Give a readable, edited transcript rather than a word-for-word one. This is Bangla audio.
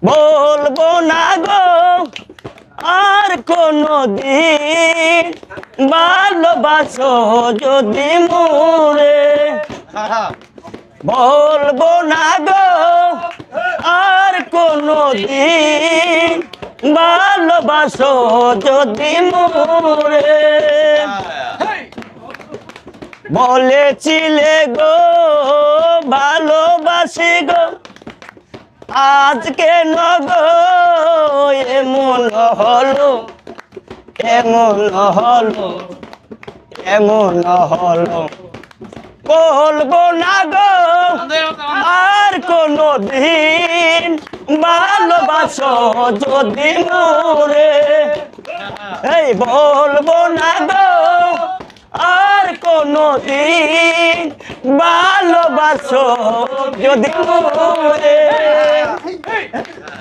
বলবো না গো আর কোনদিন ভালোবাসো যদি মোরে বলবো না গো আর কোনদিন ভালোবাসো যদি মোরে বলেছিলে গো ভালোবাসি গো আজকে নগো এমন হলো এমন হলো এমন হলো বলবো না গো আর কোনদিন ভালোবাসো যদি মোরে এই বলবো না গো আর কোনদিন ভালোবাসো যদি মোরে